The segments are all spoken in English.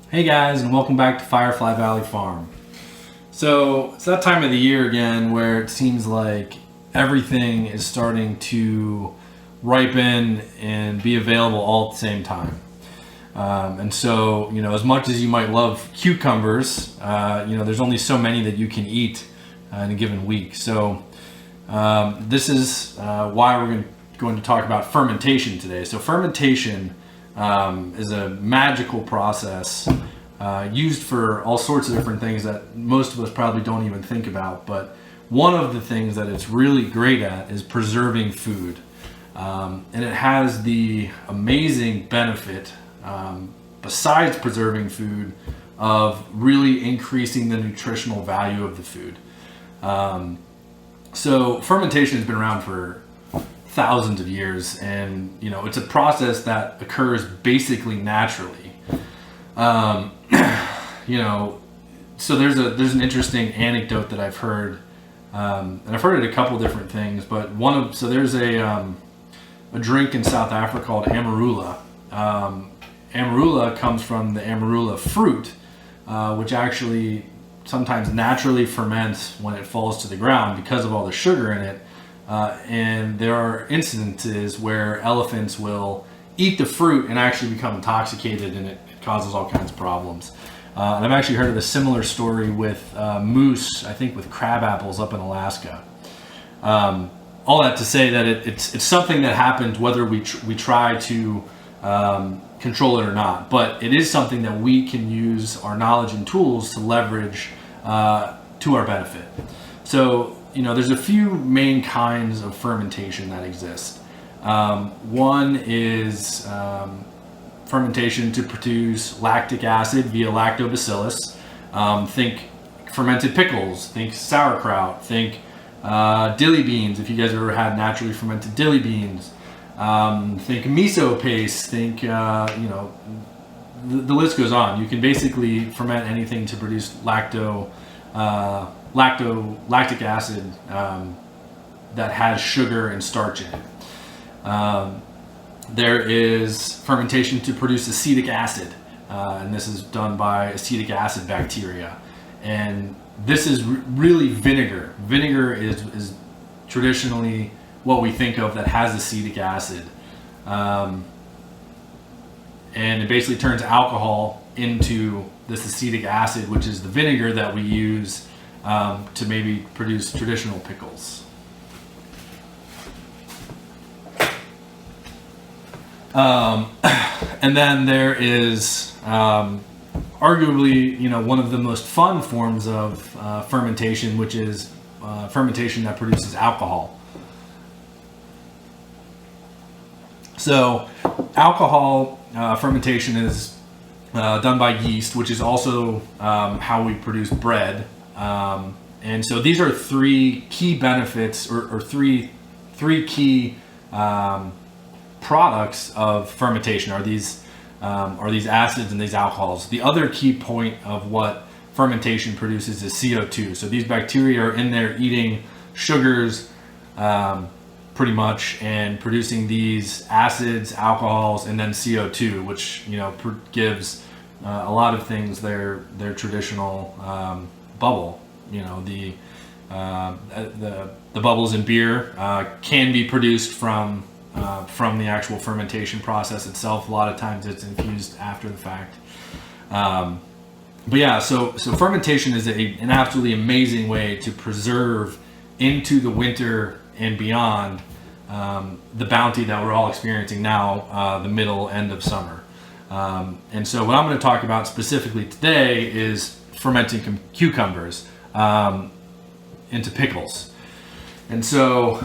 Hey guys, and welcome back to Firefly Valley Farm. So it's that time of the year again where it seems like everything is starting to ripen and be available all at the same time. And so, as much as you might love cucumbers, there's only so many that you can eat in a given week. So this is why we're going to talk about fermentation today. So fermentation is a magical process used for all sorts of different things that most of us probably don't even think about. But one of the things that it's really great at is preserving food. And it has the amazing benefit, besides preserving food, of really increasing the nutritional value of the food. So fermentation has been around for thousands of years, and it's a process that occurs basically naturally. So there's an interesting anecdote that I've heard, and I've heard it a couple different things, but there's a drink in South Africa called amarula. Amarula comes from the amarula fruit, which actually sometimes naturally ferments when it falls to the ground because of all the sugar in it. And there are instances where elephants will eat the fruit and actually become intoxicated, and it causes all kinds of problems. And I've actually heard of a similar story with moose, I think with crab apples up in Alaska. All that to say that it's something that happens whether we try to control it or not. But it is something that we can use our knowledge and tools to leverage to our benefit. So, there's a few main kinds of fermentation that exist. One is fermentation to produce lactic acid via lactobacillus. Think fermented pickles, think sauerkraut, think dilly beans, if you guys have ever had naturally fermented dilly beans. Think miso paste, think, the list goes on. You can basically ferment anything to produce lactic acid that has sugar and starch in it. There is fermentation to produce acetic acid, and this is done by acetic acid bacteria. And this is really vinegar. Vinegar is traditionally what we think of that has acetic acid. And it basically turns alcohol into this acetic acid, which is the vinegar that we use to maybe produce traditional pickles. And then there is arguably, one of the most fun forms of fermentation, which is fermentation that produces alcohol. So alcohol fermentation is done by yeast, which is also how we produce bread. And so these are three key benefits, or three key products of fermentation are these acids and these alcohols. The other key point of what fermentation produces is CO2. So these bacteria are in there eating sugars pretty much and producing these acids, alcohols, and then CO2, which gives a lot of things their traditional bubble. The bubbles in beer can be produced from the actual fermentation process itself. A lot of times it's infused after the fact. So fermentation is an absolutely amazing way to preserve into the winter and beyond the bounty that we're all experiencing now, the middle end of summer. And so what I'm going to talk about specifically today is fermenting cucumbers into pickles. And so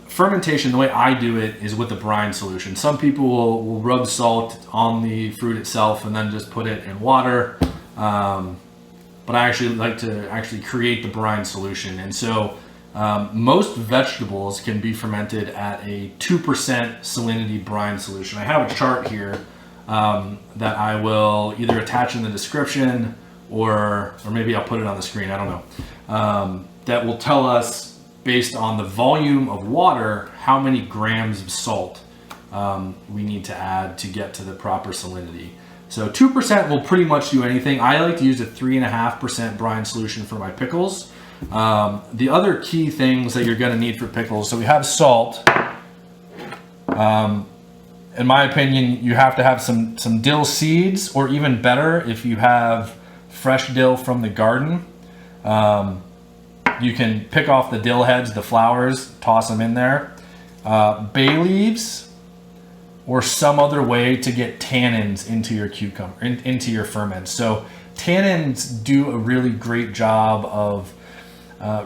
fermentation, the way I do it is with a brine solution. Some people will rub salt on the fruit itself and then just put it in water. But I actually like to create the brine solution. And so most vegetables can be fermented at a 2% salinity brine solution. I have a chart here that I will either attach in the description or maybe I'll put it on the screen. I don't know. That will tell us, based on the volume of water, how many grams of salt we need to add to get to the proper salinity. So 2% will pretty much do anything. I like to use a 3.5% brine solution for my pickles. The other key things that you're going to need for pickles, so we have salt. In my opinion, you have to have some dill seeds, or even better, if you have fresh dill from the garden. You can pick off the dill heads, the flowers, toss them in there. Bay leaves, or some other way to get tannins into your cucumber, into your ferments. So tannins do a really great job of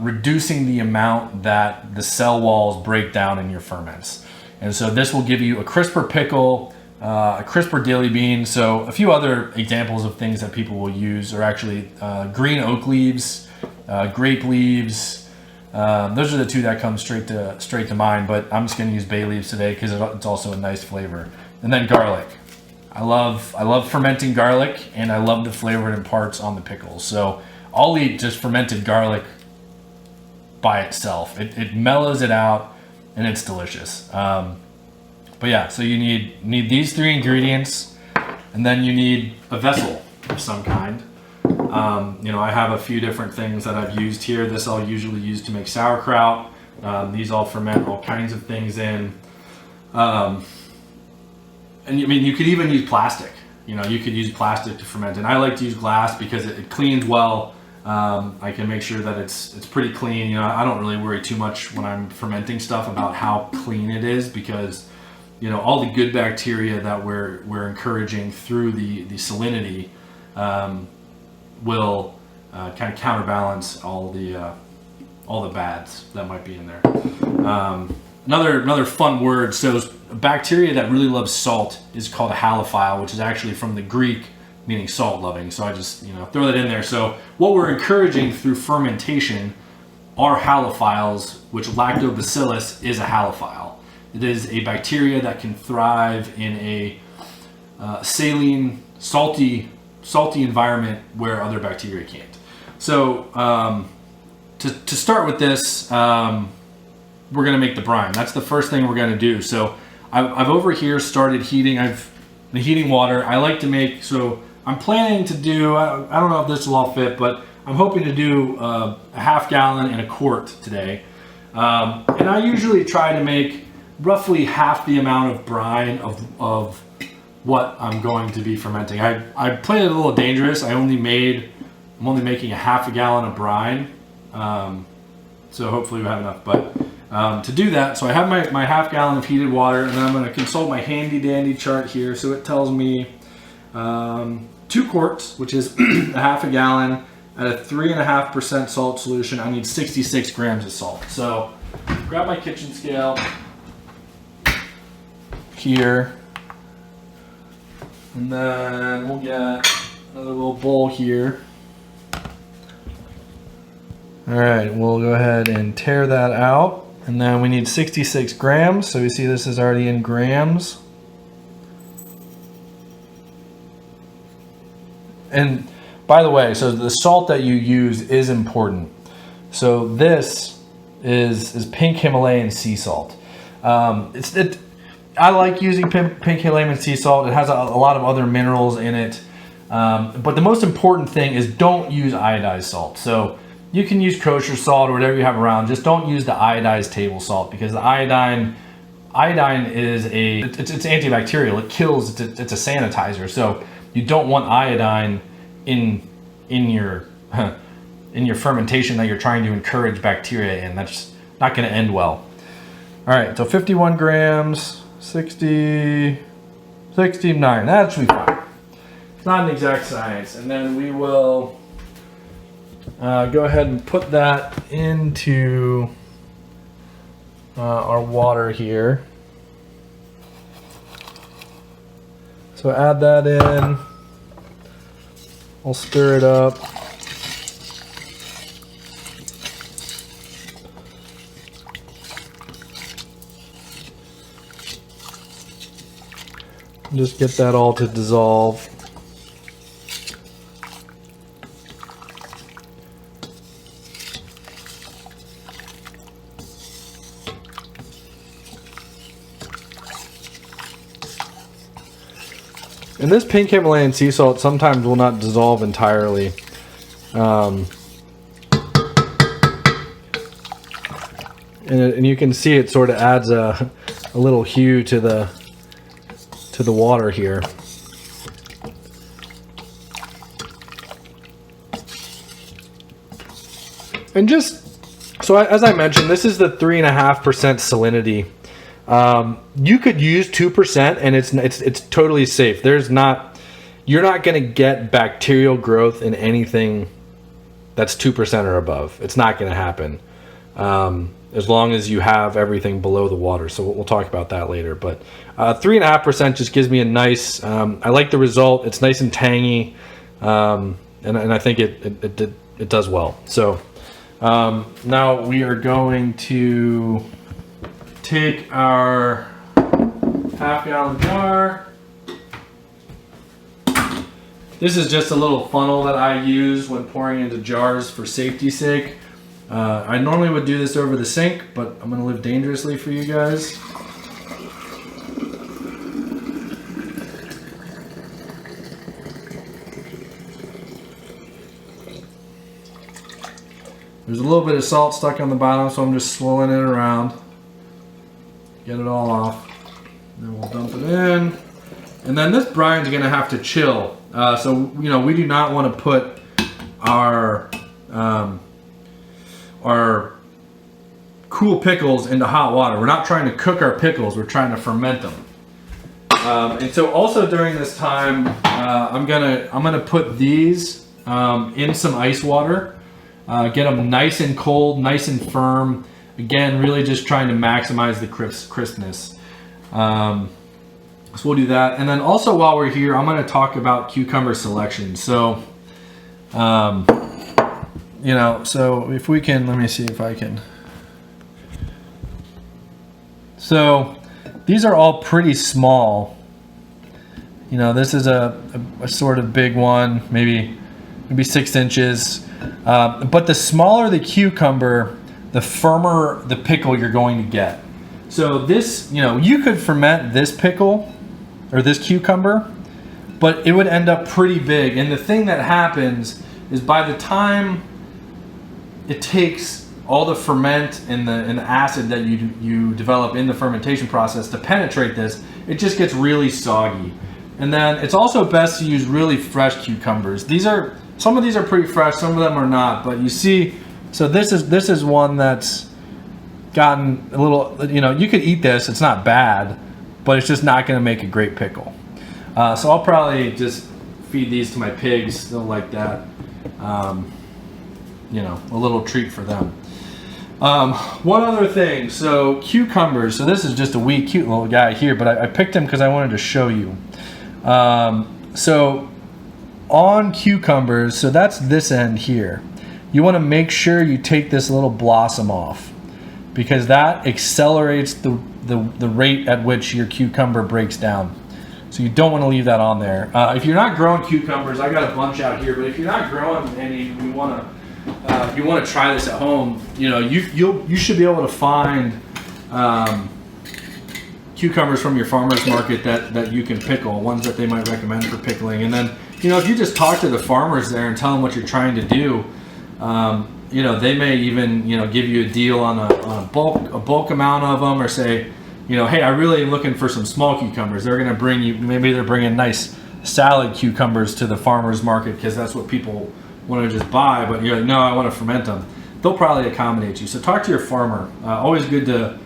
reducing the amount that the cell walls break down in your ferments. And so this will give you a crisper pickle, a crisper daily bean. So a few other examples of things that people will use are actually green oak leaves, grape leaves. Those are the two that come straight to mind, but I'm just going to use bay leaves today because it's also a nice flavor. And then garlic. I love fermenting garlic, and I love the flavor it imparts on the pickles. So I'll eat just fermented garlic by itself. It mellows it out, and it's delicious. But yeah, so you need these 3 ingredients, and then you need a vessel of some kind. I have a few different things that I've used here. This I'll usually use to make sauerkraut. These I'll ferment all kinds of things in. And you could even use plastic. You could use plastic to ferment, and I like to use glass because it cleans well. I can make sure that it's pretty clean. I don't really worry too much when I'm fermenting stuff about how clean it is, because all the good bacteria that we're encouraging through the salinity will kind of counterbalance all the bads that might be in there. Another fun word. So a bacteria that really loves salt is called a halophile, which is actually from the Greek meaning salt loving. So I just throw that in there. So what we're encouraging through fermentation are halophiles, which lactobacillus is a halophile. It is a bacteria that can thrive in a saline, salty environment where other bacteria can't. So to start with this, we're going to make the brine. That's the first thing we're going to do. So I've over here started heating. I've been heating water. I like to make, so I'm planning to do, I don't know if this will all fit, but I'm hoping to do a half gallon and a quart today. And I usually try to make roughly half the amount of brine of what I'm going to be fermenting. I played it a little dangerous. I'm only making a half a gallon of brine. So hopefully we have enough, but to do that, so I have my half gallon of heated water, and then I'm going to consult my handy dandy chart here. So it tells me 2 quarts, which is a half a gallon, at a 3.5% salt solution. I need 66 grams of salt. So grab my kitchen scale here, and then we'll get another little bowl here. All right, we'll go ahead and tear that out, and then we need 66 grams. So we see this is already in grams. And by the way, so the salt that you use is important. So this is pink Himalayan sea salt. I like using pink Himalayan sea salt. It has a lot of other minerals in it. But the most important thing is don't use iodized salt. So you can use kosher salt or whatever you have around. Just don't use the iodized table salt, because the iodine is it's antibacterial. It kills. It's a sanitizer. So you don't want iodine in your fermentation that you're trying to encourage bacteria in. That's not going to end well. All right, so 51 grams, 69. That should be fine. It's not an exact science. And then we will go ahead and put that into our water here. So add that in. I'll stir it up. Just get that all to dissolve. And this pink Himalayan sea salt sometimes will not dissolve entirely. And you can see it sort of adds a little hue to the water here. And just so as I mentioned, this is the 3.5% salinity. You could use 2%, and it's totally safe. You're not going to get bacterial growth in anything that's 2% or above. It's not going to happen. As long as you have everything below the water. So we'll talk about that later. But 3.5% just gives me a nice, I like the result. It's nice and tangy. And I think it does well. So now we are going to take our half-gallon jar. This is just a little funnel that I use when pouring into jars for safety's sake. I normally would do this over the sink, but I'm going to live dangerously for you guys. There's a little bit of salt stuck on the bottom, so I'm just swirling it around. Get it all off. Then we'll dump it in. And then this brine's going to have to chill. So, we do not want to put our cool pickles into hot water. We're not trying to cook our pickles, we're trying to ferment them. And so also during this time, I'm gonna put these in some ice water, get them nice and cold, nice and firm. Again, really just trying to maximize the crispness. So we'll do that. And then also while we're here, I'm gonna talk about cucumber selection. So, so if we can, let me see if I can. So these are all pretty small. This is a sort of big one, maybe 6 inches. But the smaller the cucumber, the firmer the pickle you're going to get. So this, you could ferment this pickle or this cucumber, but it would end up pretty big. And the thing that happens is by the time it takes all the ferment and the acid that you develop in the fermentation process to penetrate this, it just gets really soggy. And then it's also best to use really fresh cucumbers. Some of these are pretty fresh, some of them are not, but you see, so this is one that's gotten a little, you could eat this, it's not bad, but it's just not gonna make a great pickle. So I'll probably just feed these to my pigs, they'll like that. A little treat for them. One other thing, so cucumbers, so this is just a wee cute little guy here, but I picked him because I wanted to show you. So on cucumbers, so that's this end here. You want to make sure you take this little blossom off because that accelerates the rate at which your cucumber breaks down. So you don't want to leave that on there. If you're not growing cucumbers, I got a bunch out here, but if you're not growing any, you want to try this at home. You should be able to find cucumbers from your farmer's market that you can pickle, ones that they might recommend for pickling. And then, if you just talk to the farmers there and tell them what you're trying to do, they may even, give you a deal on a bulk amount of them, or say, hey, I really am looking for some small cucumbers. They're going to bring you, maybe they're bringing nice salad cucumbers to the farmer's market because that's what people want to just buy, but you're like, no, I want to ferment them. They'll probably accommodate you. So talk to your farmer. Always good to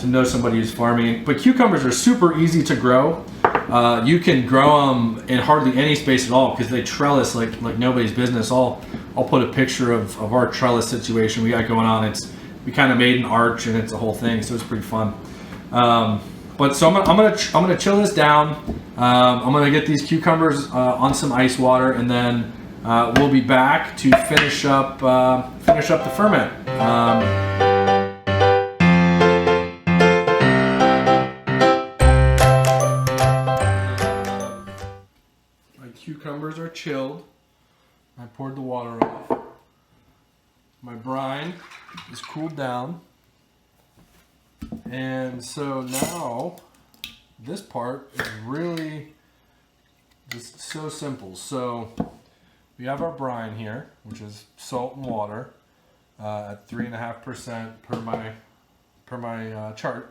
know somebody who's farming. But cucumbers are super easy to grow. You can grow them in hardly any space at all because they trellis like nobody's business. I'll put a picture of our trellis situation we got going on. We kind of made an arch and it's a whole thing, so it's pretty fun. But so I'm gonna chill this down. I'm gonna get these cucumbers on some ice water, and then we'll be back to finish up the ferment. My cucumbers are chilled. I poured the water off. My brine is cooled down. And so now this part is really Just so simple. So we have our brine here, which is salt and water at 3.5% per my chart.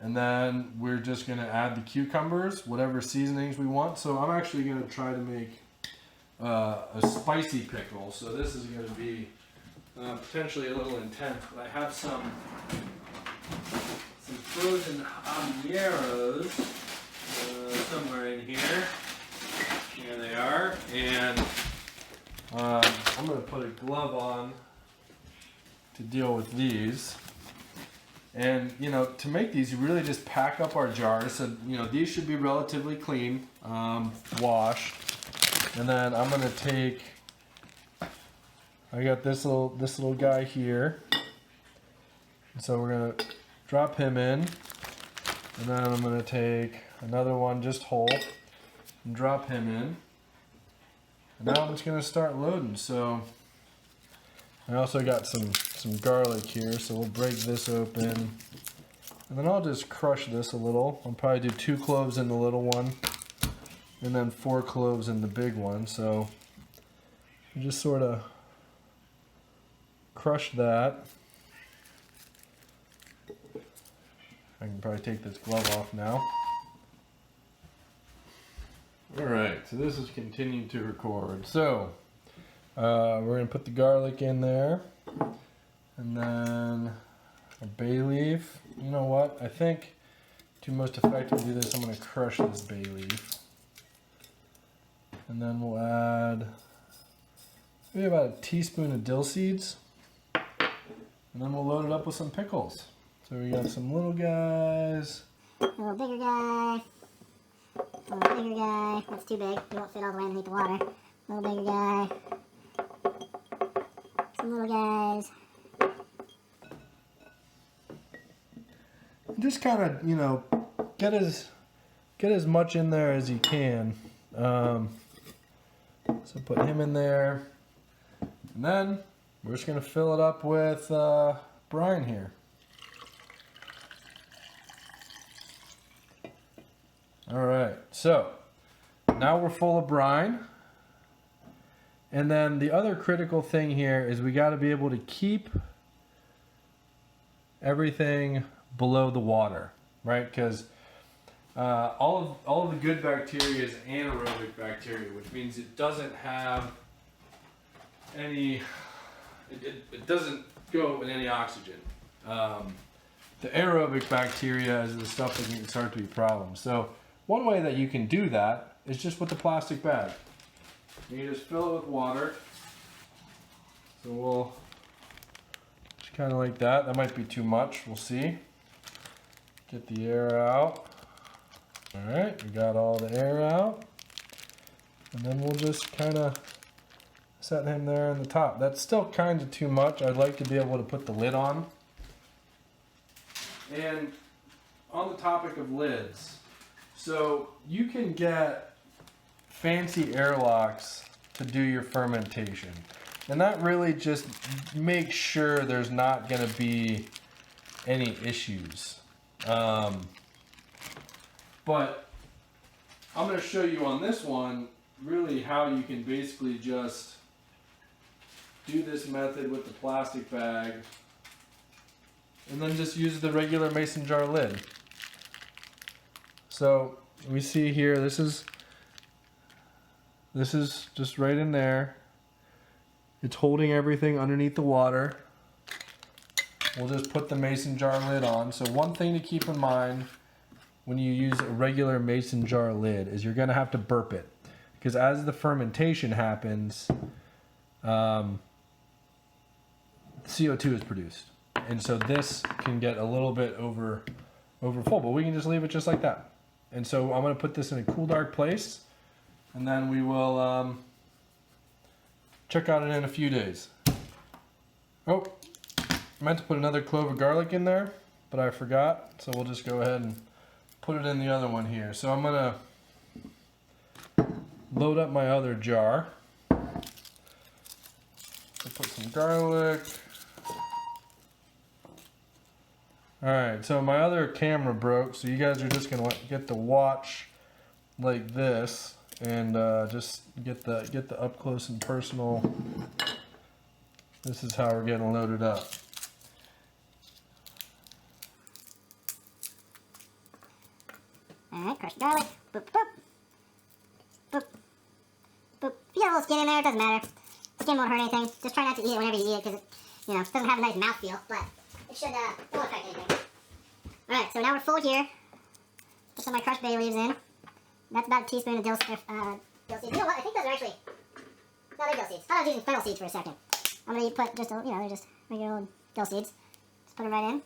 And then we're just going to add the cucumbers, whatever seasonings we want. So I'm actually going to try to make a spicy pickle. So this is going to be potentially a little intense, but I have some frozen habaneros somewhere in here. Here they are. And I'm going to put a glove on to deal with these. And, you know, to make these, you really just pack up our jars. So, you know, these should be relatively clean, washed. And then I'm going to take, I got this little guy here. And so we're going to drop him in. And then I'm going to take another one just whole and drop him in. And now I'm just going to start loading. So I also got some garlic here, so we'll break this open. And then I'll just crush this a little. I'll probably do 2 cloves in the little one, and then 4 cloves in the big one. So you just sort of crush that. I can probably take this glove off now. Alright, so this is continuing to record. So we're going to put the garlic in there. And then a bay leaf. You know what? I think to most effectively do this, I'm going to crush this bay leaf. And then we'll add maybe about a teaspoon of dill seeds. And then we'll load it up with some pickles. So we got some little guys. A little bigger guy. A little bigger guy. That's too big. He won't fit all the way underneath the water. A little bigger guy. Some little guys. Just kind of, you know, get as much in there as you can. So put him in there, and then we're just gonna fill it up with brine here. All right, so now we're full of brine. And then the other critical thing here is we got to be able to keep everything below the water, right? Because all of the good bacteria is anaerobic bacteria, which means it doesn't have any, it doesn't go with any oxygen. The aerobic bacteria is the stuff that can start to be problems. So one way that you can do that is just with the plastic bag. You just fill it with water. So we'll just kind of like that. That might be too much. We'll see. Get the air out. All right, we got all the air out. And then we'll just kind of set him there on the top. That's still kind of too much. I'd like to be able to put the lid on. And on the topic of lids, so you can get fancy airlocks to do your fermentation. And that really just makes sure there's not going to be any issues. But I'm going to show you on this one really how you can basically just do this method with the plastic bag and then just use the regular mason jar lid. So we see here, this is just right in there. It's holding everything underneath the water. We'll just put the mason jar lid on. So one thing to keep in mind when you use a regular mason jar lid is you're going to have to burp it, because as the fermentation happens, CO2 is produced, and so this can get a little bit over full, but we can just leave it just like that. And so I'm going to put this in a cool, dark place, and then we will check out it in a few days. Oh, I meant to put another clove of garlic in there, but I forgot, so we'll just go ahead and put it in the other one here. So I'm going to load up my other jar. So put some garlic. Alright, so my other camera broke, so you guys are just going to get to watch like this, and just get the up close and personal. This is how we're getting loaded up. Alright, crushed garlic. Boop, boop. Boop. Boop. If you got a little skin in there, it doesn't matter. Skin won't hurt anything. Just try not to eat it whenever you eat it because it, you know, doesn't have a nice mouthfeel, but it should, won't affect anything. Alright, so now we're full here. Put some of my crushed bay leaves in. That's about a teaspoon of dill seeds. You know what? I think those are actually... No, they're dill seeds. I thought I was using fennel seeds for a second. I'm going to put just, you know, they're just regular old dill seeds. Just put them right in.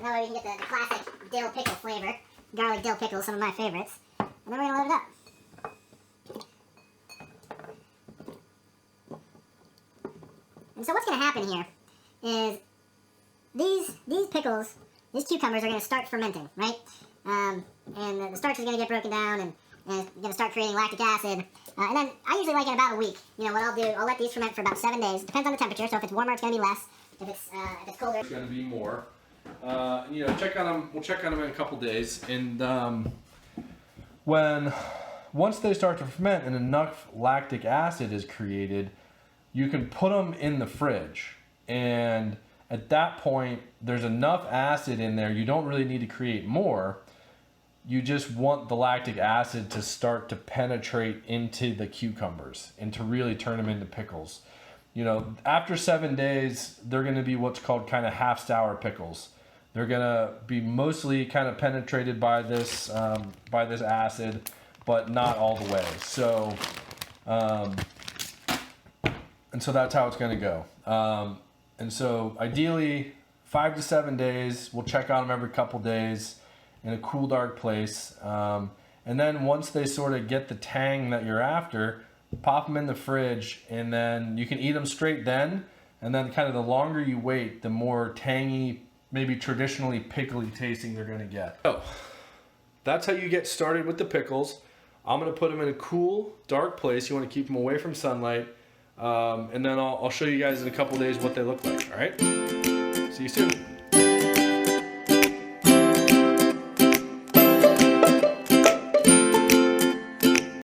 That way we can get the classic dill pickle flavor. Garlic dill pickles, some of my favorites. And then we're going to load it up. And so what's going to happen here is these pickles, these cucumbers are going to start fermenting, right? And the starch is going to get broken down and it's going to start creating lactic acid. And then I usually like it about a week. You know, what I'll do, I'll let these ferment for about 7 days. It depends on the temperature, so if it's warmer, it's going to be less. If it's colder, it's going to be more. You know, check on them. We'll check on them in a couple days. And once they start to ferment and enough lactic acid is created, you can put them in the fridge. And at that point, there's enough acid in there. You don't really need to create more. You just want the lactic acid to start to penetrate into the cucumbers and to really turn them into pickles. You know, after 7 days, they're going to be what's called kind of half sour pickles. They're going to be mostly kind of penetrated by this acid, but not all the way. So, and so that's how it's going to go. And so ideally 5 to 7 days, we'll check on them every couple days in a cool, dark place. And then once they sort of get the tang that you're after, pop them in the fridge, and then you can eat them straight then. And then kind of the longer you wait, the more tangy, maybe traditionally pickly tasting they're going to get. So that's how you get started with the pickles. I'm going to put them in a cool, dark place. You want to keep them away from sunlight. And then I'll show you guys in a couple days what they look like. All right? See you soon.